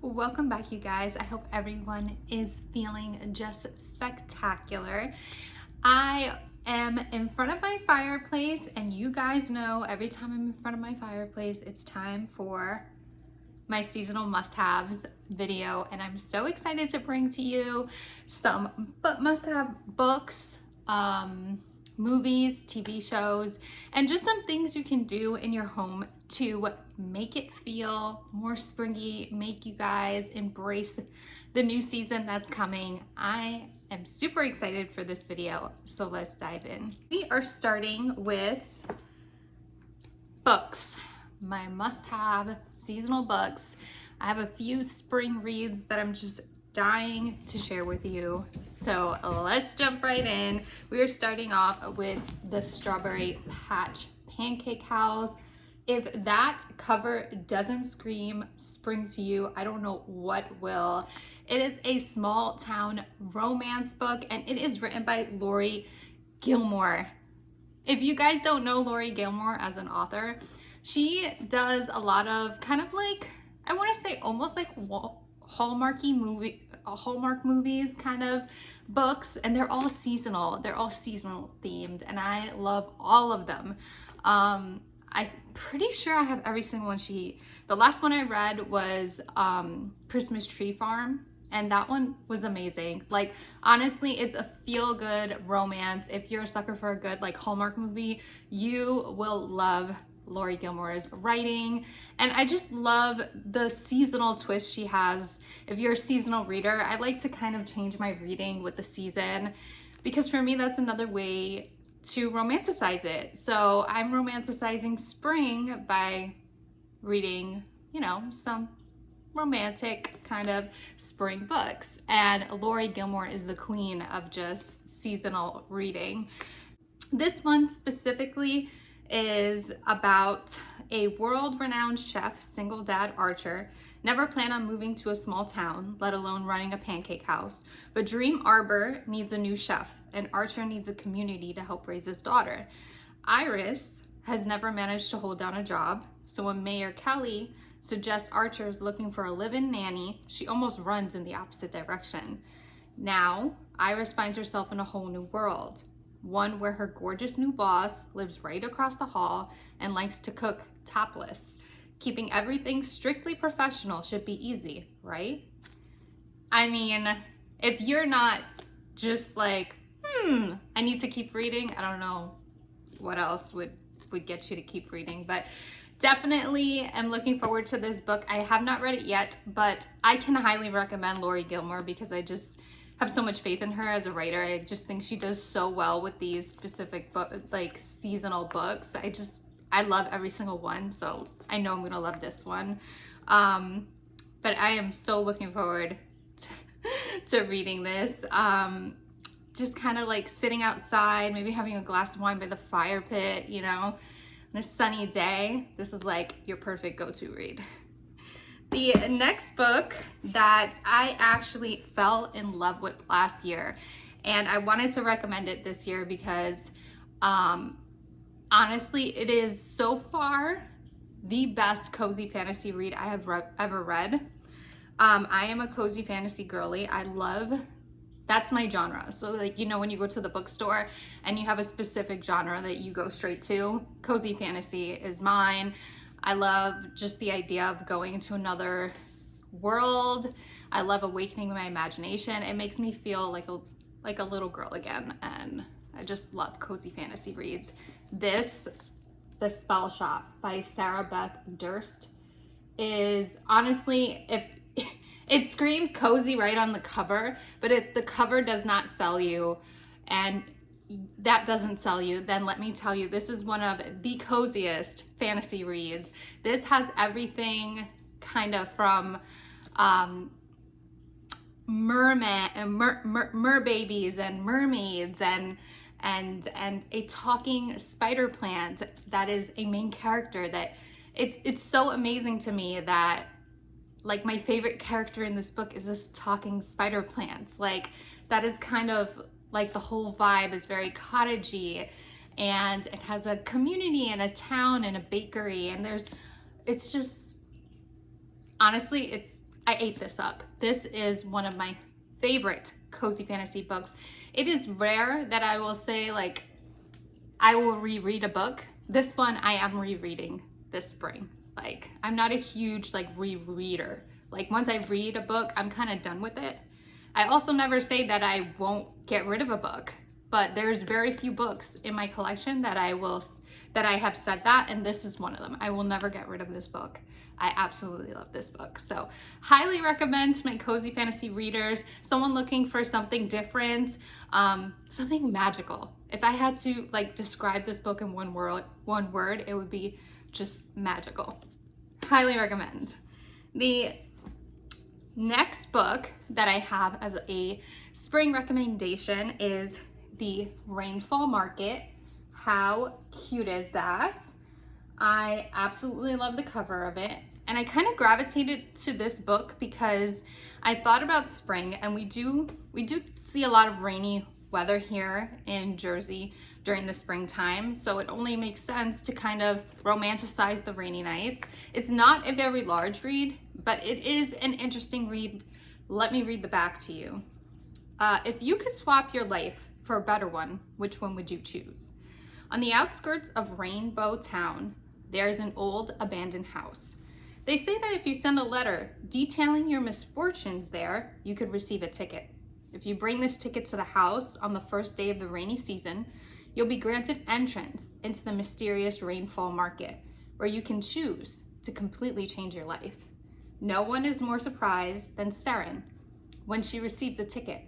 Welcome back, you guys. I hope everyone is feeling just spectacular. I am in front of my fireplace, and you guys know every time I'm in front of my fireplace, it's time for my seasonal must-haves video, and I'm so excited to bring to you some must-have books, movies, TV shows, and just some things you can do in your home to make it feel more springy, make you guys embrace the new season that's coming. I am super excited for this video, so let's dive in. We are starting with books, my must-have seasonal books. I have a few spring reads that I'm just dying to share with you. So let's jump right in. We are starting off with the Strawberry Patch Pancake House. If that cover doesn't scream spring to you, I don't know what will. It is a small town romance book, and it is written by Lori Gilmore. If you guys don't know Lori Gilmore as an author, she does a lot of kind of like, I want to say almost like Hallmark movies kind of books, and they're all seasonal. They're all seasonal themed, and I love all of them. I'm pretty sure I have every single one. The last one I read was Christmas Tree Farm, and that one was amazing. Like, honestly, it's a feel-good romance. If you're a sucker for a good like Hallmark movie, you will love Lori Gilmore's writing. And I just love the seasonal twist she has. If you're a seasonal reader, I like to kind of change my reading with the season, because for me, that's another way to romanticize it. So I'm romanticizing spring by reading, you know, some romantic kind of spring books. And Lori Gilmore is the queen of just seasonal reading. This one specifically is about a world-renowned chef, single dad Archer, never planned on moving to a small town, let alone running a pancake house. But Dream Arbor needs a new chef, and Archer needs a community to help raise his daughter. Iris has never managed to hold down a job, so when Mayor Kelly suggests Archer is looking for a live-in nanny, she almost runs in the opposite direction. Now, Iris finds herself in a whole new world. One where her gorgeous new boss lives right across the hall and likes to cook topless. Keeping everything strictly professional should be easy, right? I mean, if you're not just like, I need to keep reading, I don't know what else would get you to keep reading, but definitely am looking forward to this book. I have not read it yet, but I can highly recommend Lori Gilmore because I just have so much faith in her as a writer. I just think she does so well with these specific like seasonal books. I love every single one, so I know I'm gonna love this one. But I am so looking forward to reading this. Just kind of like sitting outside, maybe having a glass of wine by the fire pit, you know, on a sunny day. This is like your perfect go-to read. The next book that I actually fell in love with last year, and I wanted to recommend it this year because honestly, it is so far the best cozy fantasy read I have ever read. I am a cozy fantasy girly. That's my genre. So like, you know, when you go to the bookstore and you have a specific genre that you go straight to, cozy fantasy is mine. I love just the idea of going into another world. I love awakening my imagination. It makes me feel like a little girl again, and I just love cozy fantasy reads. The Spell Shop by Sarah Beth Durst is honestly, if it screams cozy right on the cover, but if the cover does not sell you and that doesn't sell you, then let me tell you, this is one of the coziest fantasy reads. This has everything kind of from mer babies and mermaids and a talking spider plant that is a main character. That it's so amazing to me that like my favorite character in this book is this talking spider plant. Like, that is kind of like the whole vibe is very cottagey, and it has a community and a town and a bakery, and it's just honestly, I ate this up. This is one of my favorite cozy fantasy books. It is rare that I will say like I will reread a book. This one I am rereading this spring. Like, I'm not a huge like rereader. Like, once I read a book, I'm kind of done with it. I also never say that I won't get rid of a book, but there's very few books in my collection that I have said that, and this is one of them. I will never get rid of this book. I absolutely love this book. So highly recommend to my cozy fantasy readers, someone looking for something different, something magical. If I had to like describe this book in one word, it would be just magical. Highly recommend. The next book that I have as a spring recommendation is The Rainfall Market. How cute is that? I absolutely love the cover of it. And I kind of gravitated to this book because I thought about spring, and we do see a lot of rainy weather here in Jersey during the springtime. So it only makes sense to kind of romanticize the rainy nights. It's not a very large read, but it is an interesting read. Let me read the back to you. If you could swap your life for a better one, which one would you choose? On the outskirts of Rainbow Town, there's an old abandoned house. They say that if you send a letter detailing your misfortunes there, you could receive a ticket. If you bring this ticket to the house on the first day of the rainy season, you'll be granted entrance into the mysterious rainfall market, where you can choose to completely change your life. No one is more surprised than Seren when she receives a ticket.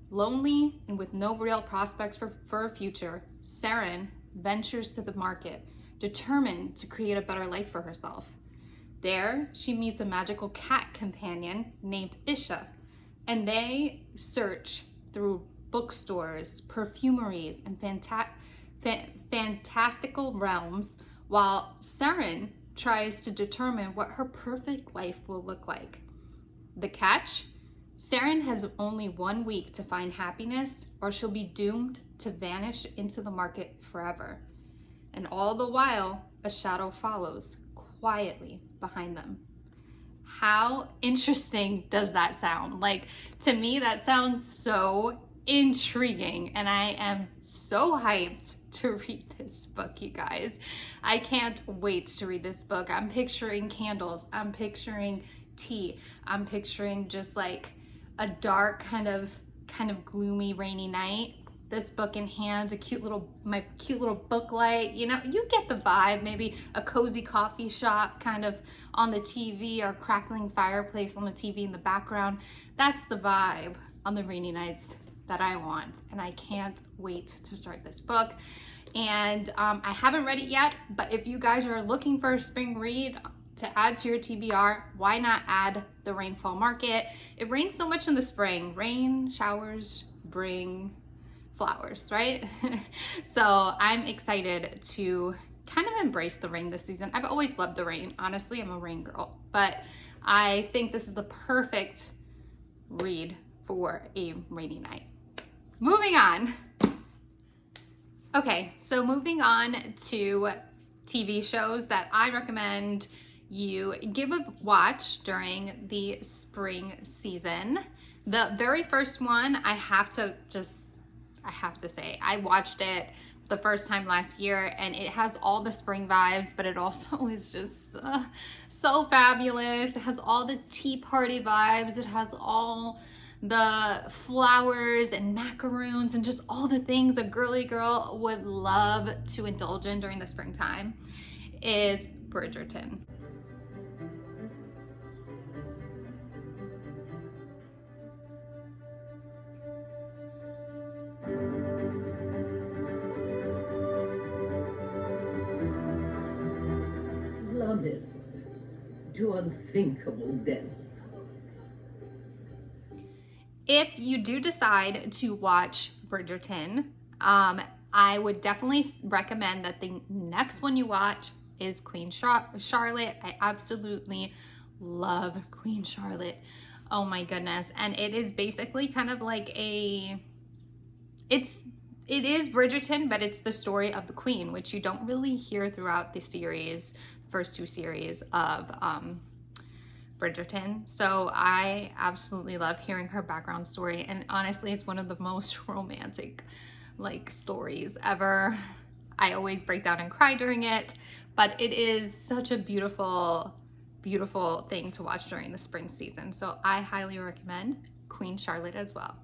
Lonely and with no real prospects for a future, Seren ventures to the market, determined to create a better life for herself. There, she meets a magical cat companion named Isha, and they search through bookstores, perfumeries, and fantastical realms, while Seren tries to determine what her perfect life will look like. The catch? Seren has only 1 week to find happiness, or she'll be doomed to vanish into the market forever. And all the while, a shadow follows quietly behind them. How interesting does that sound? Like, to me, that sounds so intriguing, and I am so hyped to read this book, you guys. I can't wait to read this book. I'm picturing candles, I'm picturing tea, I'm picturing just like a dark kind of gloomy rainy night, this book in hand, my cute little book light, you know, you get the vibe. Maybe a cozy coffee shop kind of on the TV, or crackling fireplace on the TV in the background. That's the vibe on the rainy nights that I want, and I can't wait to start this book. And I haven't read it yet, but if you guys are looking for a spring read to add to your TBR, why not add The Rainfall Market? It rains so much in the spring. Rain showers bring flowers, right? So I'm excited to kind of embrace the rain this season. I've always loved the rain. Honestly, I'm a rain girl, but I think this is the perfect read for a rainy night. Moving on. Okay, so moving on to TV shows that I recommend you give a watch during the spring season. The very first one, I have to say, I watched it the first time last year, and it has all the spring vibes, but it also is just so fabulous. It has all the tea party vibes. It has all the flowers and macaroons and just all the things a girly girl would love to indulge in during the springtime. Is Bridgerton. Plummets to unthinkable depths. If you do decide to watch Bridgerton, I would definitely recommend that the next one you watch is Queen Charlotte. I absolutely love Queen Charlotte. Oh my goodness. And it is basically kind of like it is Bridgerton, but it's the story of the Queen, which you don't really hear throughout the series, first two series of Bridgerton. So I absolutely love hearing her background story. And honestly, it's one of the most romantic like stories ever. I always break down and cry during it, but it is such a beautiful, beautiful thing to watch during the spring season. So I highly recommend Queen Charlotte as well.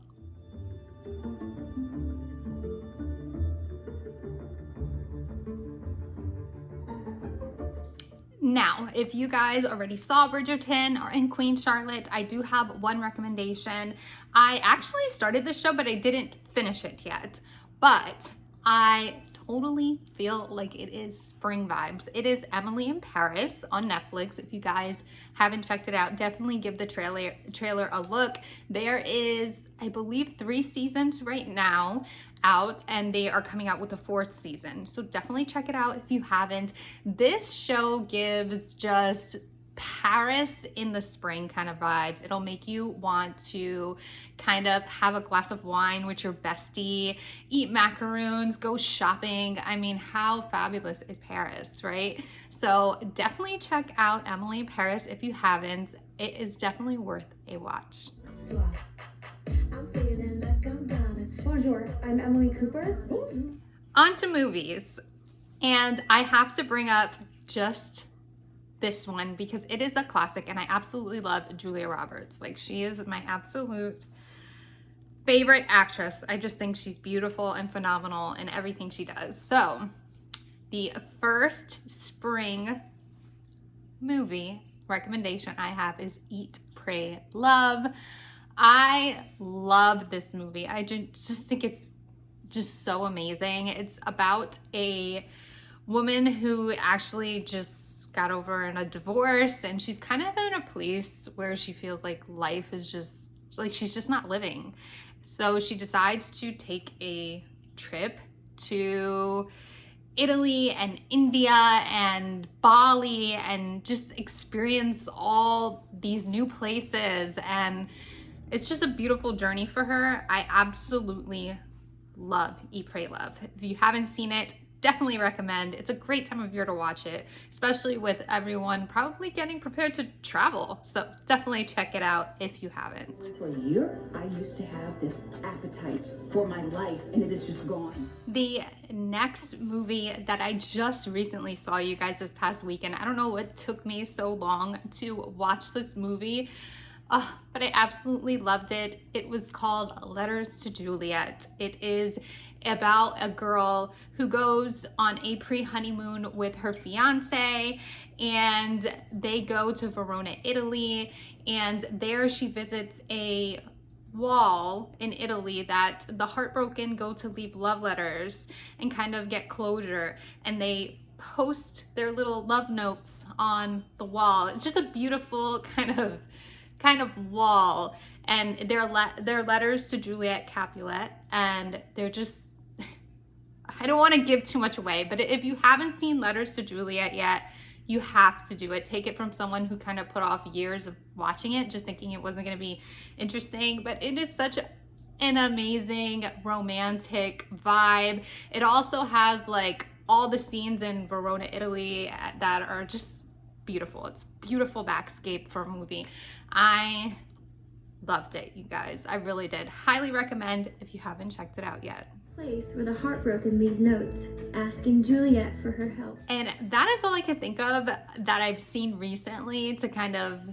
Now, if you guys already saw Bridgerton or in Queen Charlotte, I do have one recommendation. I actually started the show, but I didn't finish it yet. But I totally feel like it is spring vibes. It is Emily in Paris on Netflix. If you guys haven't checked it out, definitely give the trailer a look. There is, I believe, 3 seasons right now out, and they are coming out with a 4th season. So definitely check it out if you haven't. This show gives just Paris in the spring kind of vibes. It'll make you want to kind of have a glass of wine with your bestie, eat macaroons, go shopping. I mean, how fabulous is Paris, right? So definitely check out Emily in Paris if you haven't. It is definitely worth a watch. Bonjour, I'm Emily Cooper. On to movies. And I have to bring up just this one because it is a classic and I absolutely love Julia Roberts. Like, she is my absolute favorite actress. I just think she's beautiful and phenomenal in everything she does. So the first spring movie recommendation I have is Eat, Pray, Love. I love this movie. I just think it's just so amazing. It's about a woman who actually just got over in a divorce, and she's kind of in a place where she feels like life is just like she's just not living. So she decides to take a trip to Italy and India and Bali and just experience all these new places, and it's just a beautiful journey for her. I absolutely love Eat, Pray, Love. If you haven't seen it, definitely recommend. It's a great time of year to watch it, especially with everyone probably getting prepared to travel. So definitely check it out if you haven't. For a year, I used to have this appetite for my life, and it is just gone. The next movie that I just recently saw, you guys, this past weekend, I don't know what took me so long to watch this movie, but I absolutely loved it. It was called Letters to Juliet. It is about a girl who goes on a pre-honeymoon with her fiance, and they go to Verona, Italy, and there she visits a wall in Italy that the heartbroken go to leave love letters and kind of get closure, and they post their little love notes on the wall. It's just a beautiful kind of wall, and they're letters to Juliet Capulet, and they're just, I don't want to give too much away, but if you haven't seen Letters to Juliet yet, you have to do it. Take it from someone who kind of put off years of watching it, just thinking it wasn't going to be interesting, but it is such an amazing romantic vibe. It also has like all the scenes in Verona, Italy that are just beautiful. It's beautiful backscape for a movie. I loved it, you guys. I really did. Highly recommend if you haven't checked it out yet. Place where the heartbroken leave notes asking Juliet for her help. And that is all I can think of that I've seen recently to kind of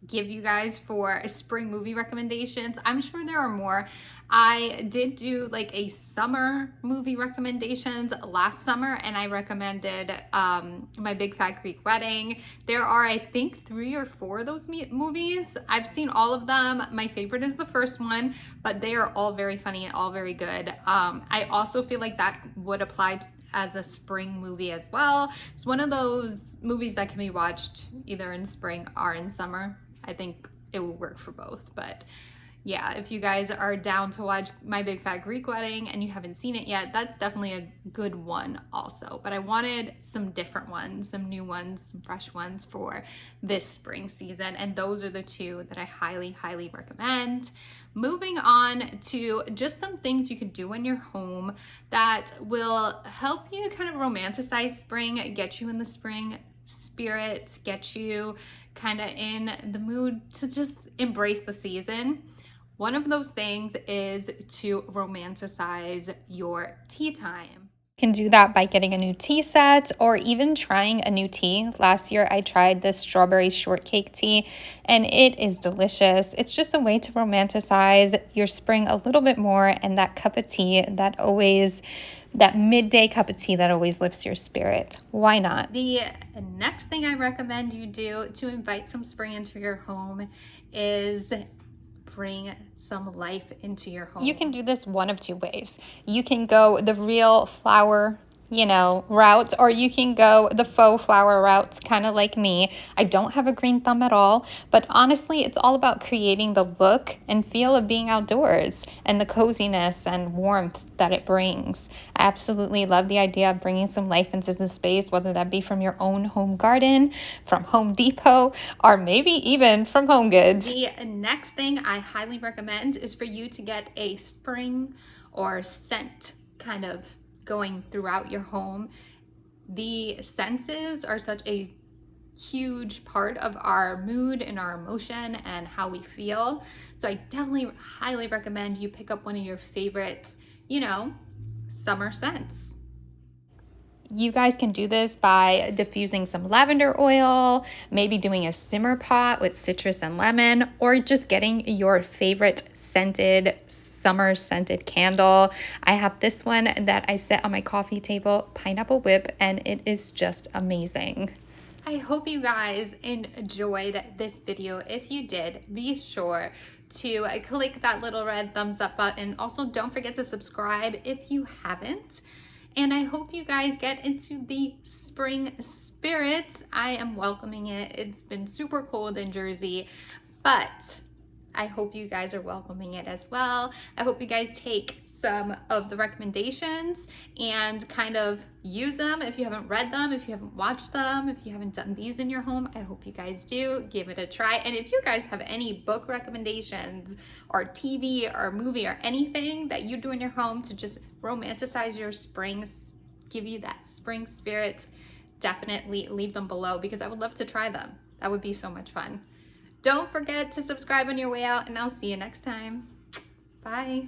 give you guys for spring movie recommendations. I'm sure there are more. I did do like a summer movie recommendations last summer, and I recommended My Big Fat Greek Wedding. There are, I think, 3 or 4 of those movies. I've seen all of them. My favorite is the first one, but they are all very funny and all very good. I also feel like that would apply as a spring movie as well. It's one of those movies that can be watched either in spring or in summer. I think it will work for both, but yeah, if you guys are down to watch My Big Fat Greek Wedding and you haven't seen it yet, that's definitely a good one also. But I wanted some different ones, some new ones, some fresh ones for this spring season, and those are the 2 that I highly, highly recommend. Moving on to just some things you can do in your home that will help you kind of romanticize spring, get you in the spring spirit, get you kind of in the mood to just embrace the season. One of those things is to romanticize your tea time. You can do that by getting a new tea set or even trying a new tea. Last year I tried this strawberry shortcake tea and it is delicious. It's just a way to romanticize your spring a little bit more, and that cup of tea that midday cup of tea that always lifts your spirit. Why not? The next thing I recommend you do to invite some spring into your home is bring some life into your home. You can do this one of two ways. You can go the real flower, route, or you can go the faux flower route, kind of like me. I don't have a green thumb at all, but honestly, it's all about creating the look and feel of being outdoors and the coziness and warmth that it brings. I absolutely love the idea of bringing some life into the space, whether that be from your own home garden, from Home Depot, or maybe even from Home Goods. The next thing I highly recommend is for you to get a spring or scent kind of going throughout your home. The senses are such a huge part of our mood and our emotion and how we feel. So I definitely highly recommend you pick up one of your favorite, summer scents. You guys can do this by diffusing some lavender oil, maybe doing a simmer pot with citrus and lemon, or just getting your favorite summer scented candle. I have this one that I set on my coffee table, Pineapple Whip, and it is just amazing. I hope you guys enjoyed this video. If you did, be sure to click that little red thumbs up button. Also, don't forget to subscribe if you haven't. And I hope you guys get into the spring spirit. I am welcoming it. It's been super cold in Jersey, but I hope you guys are welcoming it as well. I hope you guys take some of the recommendations and kind of use them. If you haven't read them, if you haven't watched them, if you haven't done these in your home, I hope you guys do. Give it a try. And if you guys have any book recommendations or TV or movie or anything that you do in your home to just romanticize your spring, give you that spring spirit, definitely leave them below because I would love to try them. That would be so much fun. Don't forget to subscribe on your way out, and I'll see you next time. Bye.